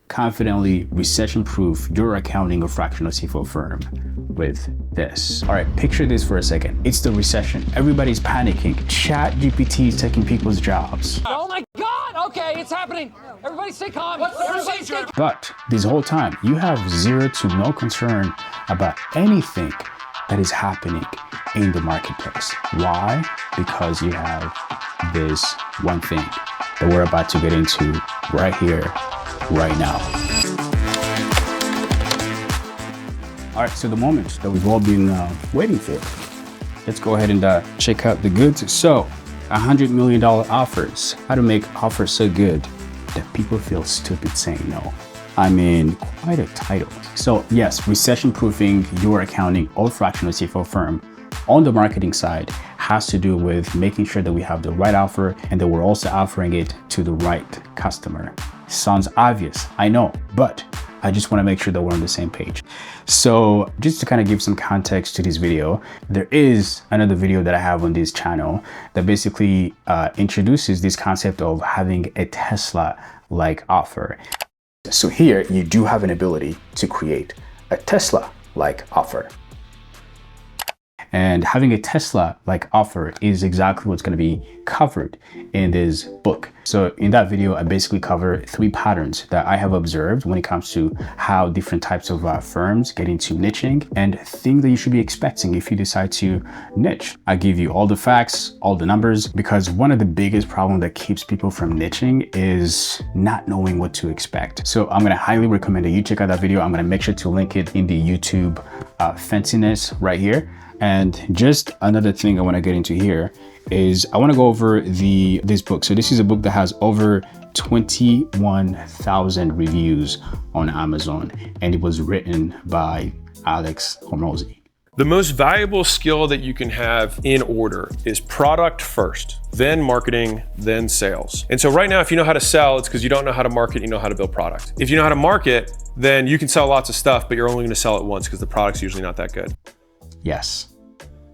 confidently recession-proof your accounting or fractional CFO firm with this. All right, picture this for a second. It's the recession. Everybody's panicking. ChatGPT is taking people's jobs. Oh my God, okay, it's happening. Everybody stay calm. What's the procedure? But this whole time, you have zero to no concern about anything that is happening in the marketplace. Why? Because you have this one thing that we're about to get into right here, right now. All right, so the moment that we've all been waiting for. Let's go ahead and check out the goods. So, $100 million offers. How to make offers so good that people feel stupid saying no. I mean, quite a title. So yes, recession-proofing your accounting or fractional CFO firm on the marketing side has to do with making sure that we have the right offer and that we're also offering it to the right customer. Sounds obvious, I know, but I just want to make sure that we're on the same page. So just to kind of give some context to this video, there is another video that I have on this channel that basically introduces this concept of having a Tesla-like offer. So here you do have an ability to create a Tesla-like offer. And having a Tesla-like offer is exactly what's going to be covered in this book. So in that video, I basically cover 3 patterns that I have observed when it comes to how different types of firms get into niching and things that you should be expecting if you decide to niche. I give you all the facts, all the numbers, because one of the biggest problems that keeps people from niching is not knowing what to expect. So I'm going to highly recommend that you check out that video. I'm going to make sure to link it in the YouTube fanciness right here. And just another thing I want to get into here is I want to go over this book. So this is a book that has over 21,000 reviews on Amazon, and it was written by Alex Hormozi. The most valuable skill that you can have in order is product first, then marketing, then sales. And so right now, if you know how to sell, it's because you don't know how to market, you know how to build product. If you know how to market, then you can sell lots of stuff, but you're only going to sell it once because the product's usually not that good. Yes,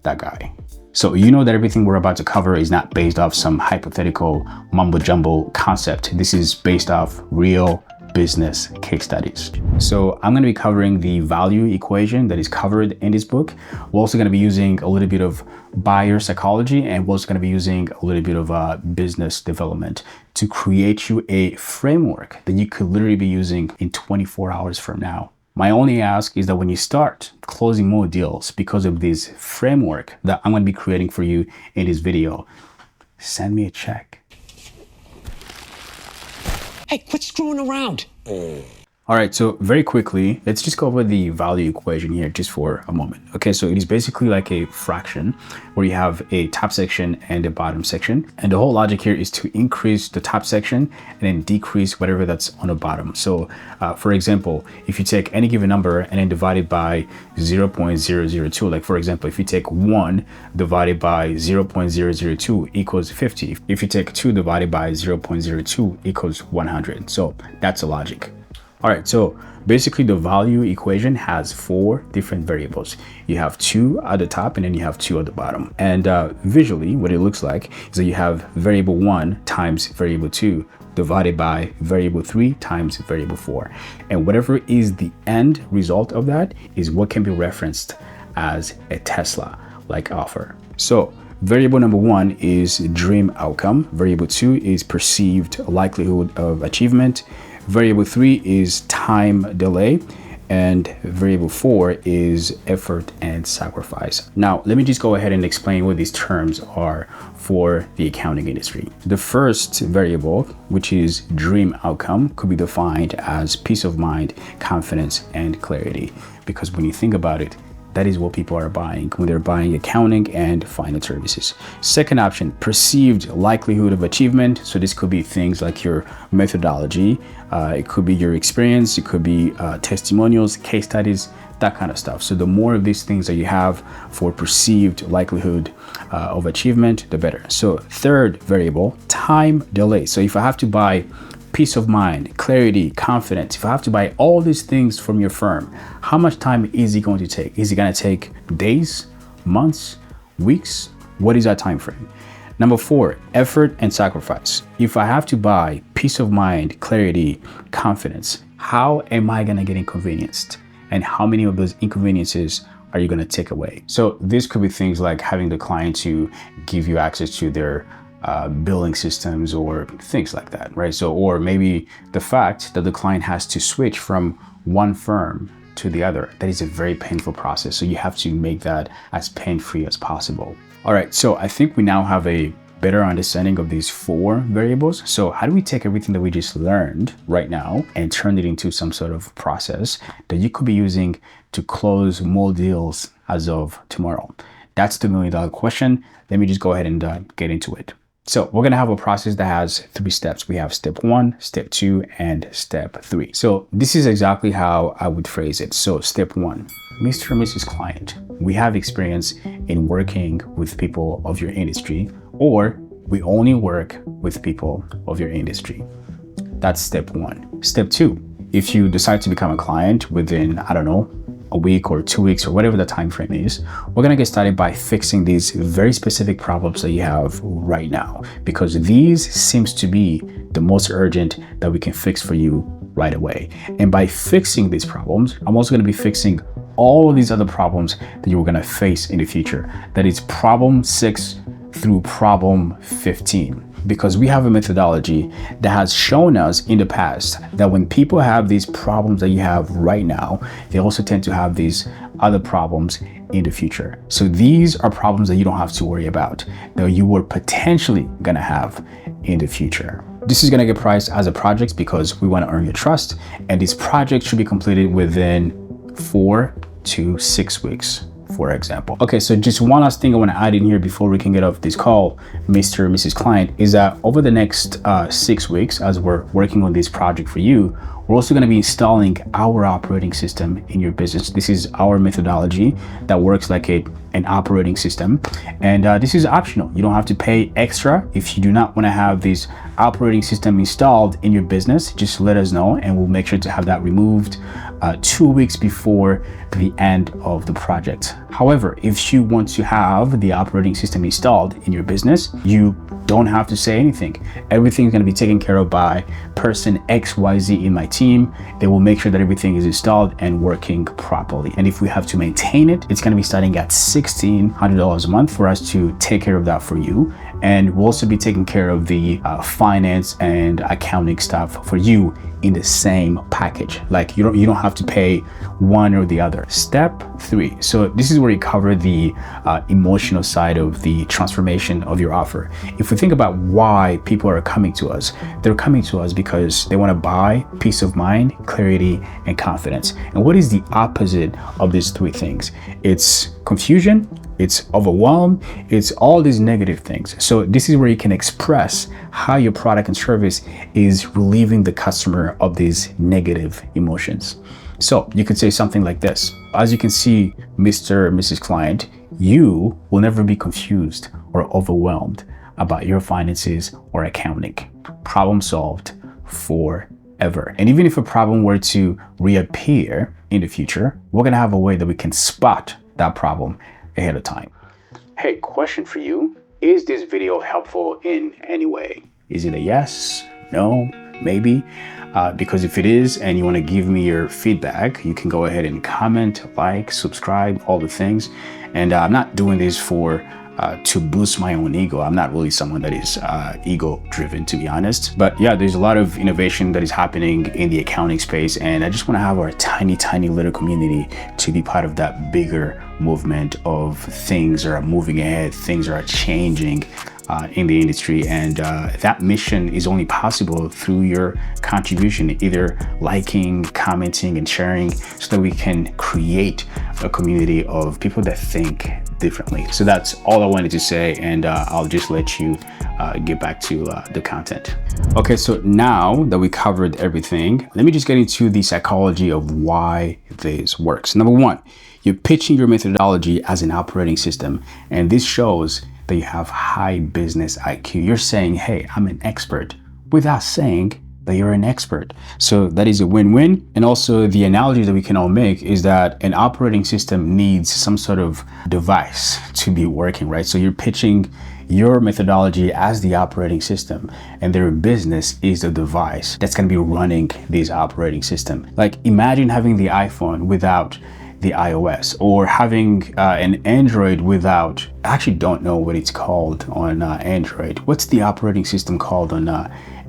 that guy. So you know that everything we're about to cover is not based off some hypothetical mumbo jumbo concept. This is based off real business case studies. So I'm going to be covering the value equation that is covered in this book. We're also going to be using a little bit of buyer psychology, and we're also going to be using a little bit of business development to create you a framework that you could literally be using in 24 hours from now. My only ask is that when you start closing more deals because of this framework that I'm going to be creating for you in this video, send me a check. Hey, quit screwing around. All right, so very quickly, let's just go over the value equation here just for a moment. Okay, so it is basically like a fraction where you have a top section and a bottom section. And the whole logic here is to increase the top section and then decrease whatever that's on the bottom. So for example, if you take any given number and then divide it by 0.002, like for example, if you take 1 divided by 0.002 equals 50. If you take 2 divided by 0.02 equals 100. So that's the logic. All right, so basically the value equation has 4 different variables. You have 2 at the top and then you have 2 at the bottom. And visually, what it looks like is that you have variable 1 times variable 2 divided by variable 3 times variable 4. And whatever is the end result of that is what can be referenced as a Tesla-like offer. So variable number 1 is dream outcome. Variable 2 is perceived likelihood of achievement. Variable 3 is time delay, and variable 4 is effort and sacrifice. Now, let me just go ahead and explain what these terms are for the accounting industry. The first variable, which is dream outcome, could be defined as peace of mind, confidence, and clarity. Because when you think about it, that is what people are buying when they're buying accounting and finance services. Second option, perceived likelihood of achievement. So this could be things like your methodology. It could be your experience. It could be testimonials, case studies, that kind of stuff. So the more of these things that you have for perceived likelihood of achievement, the better. So third variable, time delay. So if I have to buy peace of mind, clarity, confidence, if I have to buy all these things from your firm, how much time is it going to take? Is it going to take days, months, weeks? What is that time frame? Number 4, effort and sacrifice. If I have to buy peace of mind, clarity, confidence, how am I going to get inconvenienced? And how many of those inconveniences are you going to take away? So this could be things like having the client to give you access to their billing systems or things like that, right? So, or maybe the fact that the client has to switch from one firm to the other. That is a very painful process. So you have to make that as pain-free as possible. All right, so I think we now have a better understanding of these 4 variables. So how do we take everything that we just learned right now and turn it into some sort of process that you could be using to close more deals as of tomorrow? That's the $1 million question. Let me just go ahead and get into it. So we're going to have a process that has 3 steps. We have step 1, step 2, and step 3. So this is exactly how I would phrase it. So step 1, Mr. and Mrs. Client, we have experience in working with people of your industry, or we only work with people of your industry. That's step 1. Step 2, if you decide to become a client within, I don't know, a week or 2 weeks or whatever the time frame is, we're gonna get started by fixing these very specific problems that you have right now, because these seems to be the most urgent that we can fix for you right away. And by fixing these problems, I'm also gonna be fixing all of these other problems that you're gonna face in the future. That is problem 6 through problem 15. Because we have a methodology that has shown us in the past that when people have these problems that you have right now, they also tend to have these other problems in the future. So these are problems that you don't have to worry about, that you were potentially gonna have in the future. This is gonna get priced as a project because we wanna earn your trust, and this project should be completed within 4 to 6 weeks. For example. Okay, so just one last thing I want to add in here before we can get off this call, Mr. and Mrs. Client, is that over the next 6 weeks, as we're working on this project for you, we're also going to be installing our operating system in your business. This is our methodology that works like an operating system, and this is optional. You don't have to pay extra if you do not want to have this operating system installed in your business. Just let us know and we'll make sure to have that removed 2 weeks before the end of the project. However, if you want to have the operating system installed in your business, you don't have to say anything. Everything's going to be taken care of by person XYZ in my team. They will make sure that everything is installed and working properly. And if we have to maintain it, it's going to be starting at $1,600 a month for us to take care of that for you. And we'll also be taking care of the finance and accounting stuff for you in the same package. Like you don't have to pay one or the other. Step 3. So this is where you cover the emotional side of the transformation of your offer. If we think about why people are coming to us, they're coming to us because they want to buy peace of mind, clarity, and confidence. And what is the opposite of these 3 things? It's confusion, it's overwhelm, it's all these negative things. So this is where you can express how your product and service is relieving the customer of these negative emotions. So you could say something like this. As you can see, Mr. and Mrs. Client, you will never be confused or overwhelmed about your finances or accounting. Problem solved forever. And even if a problem were to reappear in the future, we're gonna have a way that we can spot that problem ahead of time. Hey, question for you. Is this video helpful in any way? Is it a yes, no, maybe? Because if it is and you want to give me your feedback, you can go ahead and comment, like, subscribe, all the things. And I'm not doing this for to boost my own ego. I'm not really someone that is ego driven, to be honest. But yeah, there's a lot of innovation that is happening in the accounting space, and I just want to have our tiny little community to be part of that bigger movement of things that are moving ahead, things that are changing in the industry. And that mission is only possible through your contribution, either liking, commenting, and sharing, so that we can create a community of people that think differently. So that's all I wanted to say, and I'll just let you get back to the content. Okay, so now that we covered everything, let me just get into the psychology of why this works. Number 1, you're pitching your methodology as an operating system, and this shows that you have high business IQ. You're saying, hey, I'm an expert, without saying that you're an expert. So that is a win-win. And also the analogy that we can all make is that an operating system needs some sort of device to be working, right? So you're pitching your methodology as the operating system, and their business is the device that's going to be running this operating system. Like imagine having the iPhone without the iOS, or having an Android without, I actually don't know what it's called on Android. What's the operating system called on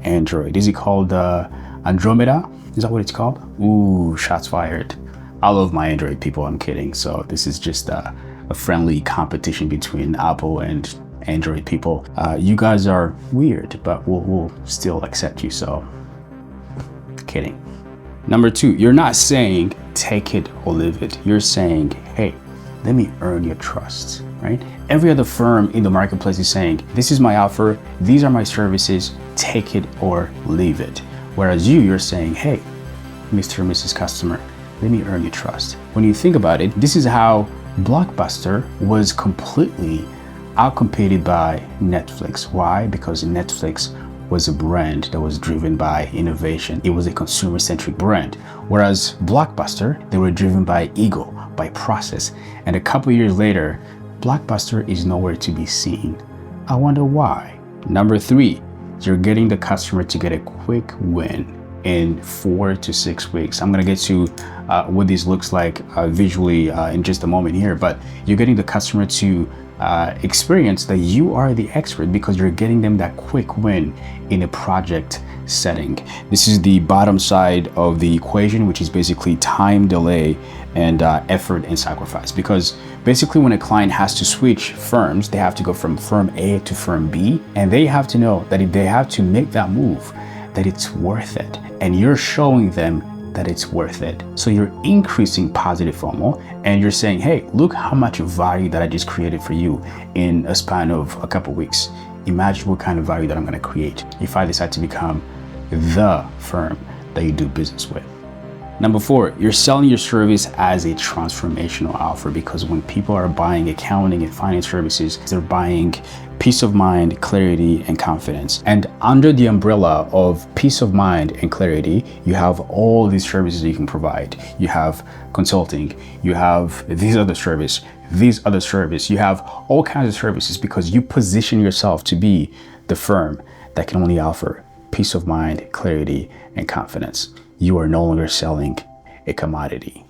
Android? Is it called Andromeda? Is that what it's called? Ooh, shots fired. I love my Android people, I'm kidding. So this is just a friendly competition between Apple and Android people. You guys are weird, but we'll still accept you, so kidding. Number 2, you're not saying take it or leave it. You're saying, hey, let me earn your trust, right? Every other firm in the marketplace is saying, this is my offer, these are my services, take it or leave it. Whereas you're saying, hey, Mr. and Mrs. Customer, let me earn your trust. When you think about it, this is how Blockbuster was completely outcompeted by Netflix. Why? Because Netflix was a brand that was driven by innovation. It was a consumer-centric brand. Whereas Blockbuster, they were driven by ego, by process. And a couple years later, Blockbuster is nowhere to be seen. I wonder why. Number 3, you're getting the customer to get a quick win in 4 to 6 weeks. I'm gonna get to what this looks like visually in just a moment here, but you're getting the customer to experience that you are the expert because you're getting them that quick win in a project setting. This is the bottom side of the equation, which is basically time, delay, and effort and sacrifice. Because basically when a client has to switch firms, they have to go from firm A to firm B, and they have to know that if they have to make that move, that it's worth it. And you're showing them that it's worth it. So you're increasing positive FOMO, and you're saying, hey, look how much value that I just created for you in a span of a couple weeks. Imagine what kind of value that I'm gonna create if I decide to become the firm that you do business with. Number 4, you're selling your service as a transformational offer, because when people are buying accounting and finance services, they're buying peace of mind, clarity, and confidence. And under the umbrella of peace of mind and clarity, you have all these services you can provide. You have consulting, you have these other service, you have all kinds of services, because you position yourself to be the firm that can only offer peace of mind, clarity, and confidence. You are no longer selling a commodity.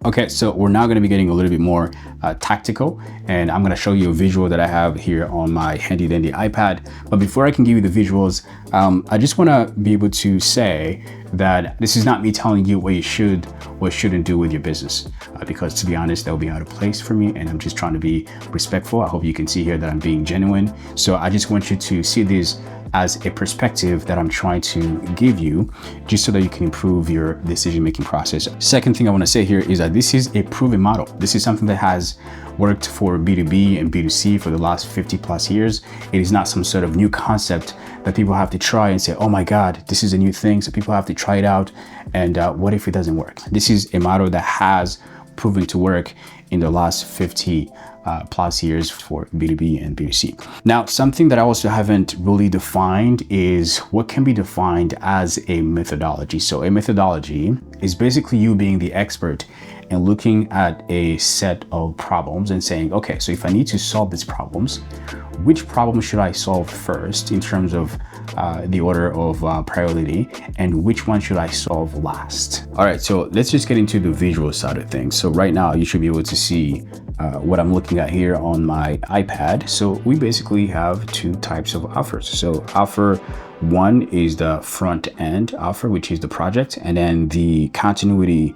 Okay, so we're now going to be getting a little bit more tactical, and I'm going to show you a visual that I have here on my handy dandy iPad. But before I can give you the visuals, I just want to be able to say that this is not me telling you what you should or shouldn't do with your business, because to be honest, that would be out of place for me, and I'm just trying to be respectful. I hope you can see here that I'm being genuine. So I just want you to see this as a perspective that I'm trying to give you, just so that you can improve your decision-making process. Second thing I want to say here is that this is a proven model. This is something that has worked for B2B and B2C for the last 50 plus years. It is not some sort of new concept that people have to try and say, oh my God, this is a new thing, so people have to try it out, and what if it doesn't work? This is a model that has proven to work in the last 50 plus years for B2B and B2C. Now, something that I also haven't really defined is what can be defined as a methodology. So a methodology is basically you being the expert and looking at a set of problems and saying, okay, so if I need to solve these problems, which problem should I solve first in terms of the order of priority, and which one should I solve last? All right, so let's just get into the visual side of things. So right now you should be able to see what I'm looking at here on my iPad. So we basically have 2 types of offers. So offer 1 is the front end offer, which is the project, and then the continuity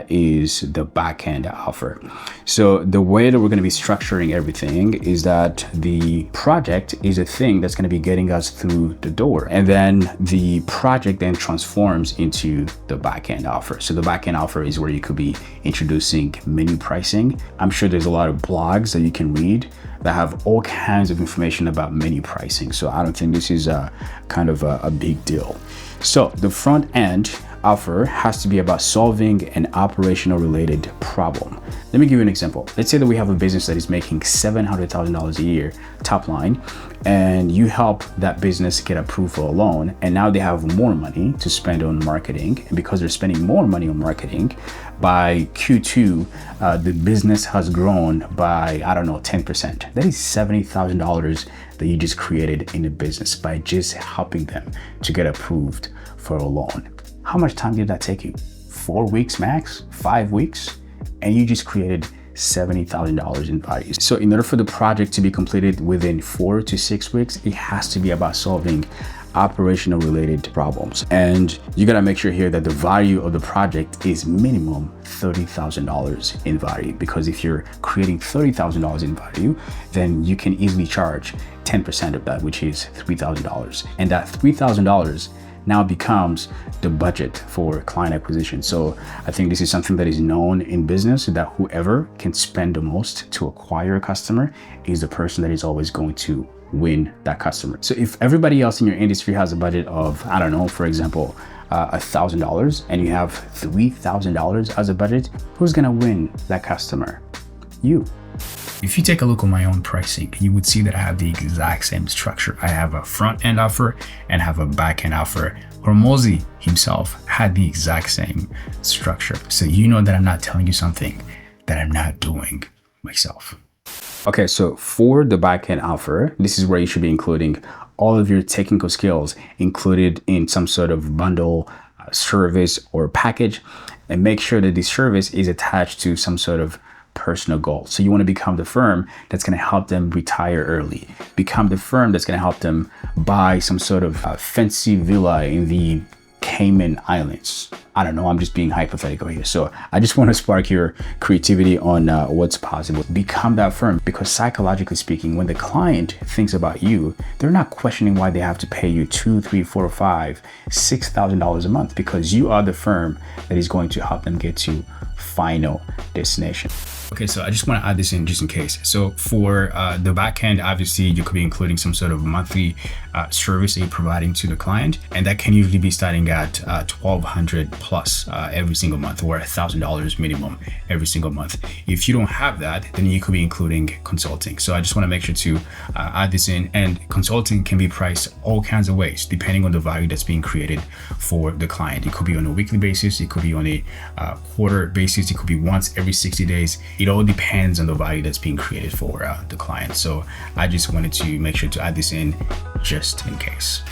is the back end offer. So the way that we're going to be structuring everything is that the project is a thing that's going to be getting us through the door, and then the project then transforms into the back end offer. So the back end offer is where you could be introducing menu pricing. I'm sure there's a lot of blogs that you can read that have all kinds of information about menu pricing. So I don't think this is a kind of a big deal. So the front end offer has to be about solving an operational related problem. Let me give you an example. Let's say that we have a business that is making $700,000 a year top line, and you help that business get approved for a loan, and now they have more money to spend on marketing. And because they're spending more money on marketing, by Q2, the business has grown by, I don't know, 10%. That is $70,000 that you just created in a business by just helping them to get approved for a loan. How much time did that take you? 4 weeks max? 5 weeks? And you just created $70,000 in value. So in order for the project to be completed within 4 to 6 weeks, it has to be about solving operational related problems. And you gotta make sure here that the value of the project is minimum $30,000 in value, because if you're creating $30,000 in value, then you can easily charge 10% of that, which is $3,000. And that $3,000 now becomes the budget for client acquisition. So I think this is something that is known in business, that whoever can spend the most to acquire a customer is the person that is always going to win that customer. So if everybody else in your industry has a budget of, I don't know, for example, $1,000, and you have $3,000 as a budget, who's gonna win that customer? You. If you take a look at my own pricing, you would see that I have the exact same structure. I have a front end offer and have a back end offer. Hormozi himself had the exact same structure. So you know that I'm not telling you something that I'm not doing myself. Okay, so for the backend offer, this is where you should be including all of your technical skills included in some sort of bundle, service, or package, and make sure that the service is attached to some sort of personal goal. So you want to become the firm that's going to help them retire early, become the firm that's going to help them buy some sort of fancy villa in the Cayman Islands. I don't know, I'm just being hypothetical here. So I just want to spark your creativity on what's possible. Become that firm, because psychologically speaking, when the client thinks about you, they're not questioning why they have to pay you $2,000, $3,000, $4,000, $5,000, $6,000 a month, because you are the firm that is going to help them get to final destination. Okay, so I just want to add this in just in case. So for the back end, obviously you could be including some sort of monthly service that you're providing to the client, and that can usually be starting at $1,200 plus every single month, or $1,000 minimum every single month. If you don't have that, then you could be including consulting. So I just want to make sure to add this in, and consulting can be priced all kinds of ways depending on the value that's being created for the client. It could be on a weekly basis, it could be on a quarter basis, it could be once every 60 days. It all depends on the value that's being created for the client. So I just wanted to make sure to add this in just in case.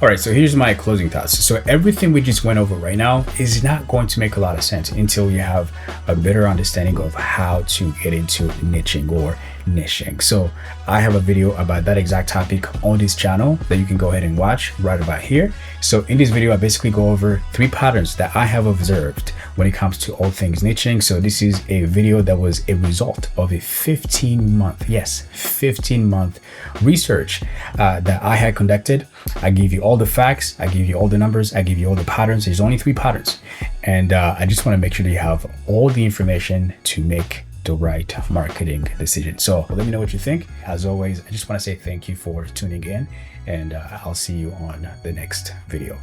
All right, so here's my closing thoughts. So everything we just went over right now is not going to make a lot of sense until you have a better understanding of how to get into niching or niching. So I have a video about that exact topic on this channel that you can go ahead and watch right about here. So in this video, I basically go over 3 patterns that I have observed when it comes to all things niching. So this is a video that was a result of a 15-month, yes, 15-month research that I had conducted. I give you all the facts, I give you all the numbers, I give you all the patterns. There's only 3 patterns. And I just want to make sure that you have all the information to make the right marketing decision. So let me know what you think. As always, I just want to say thank you for tuning in, and I'll see you on the next video.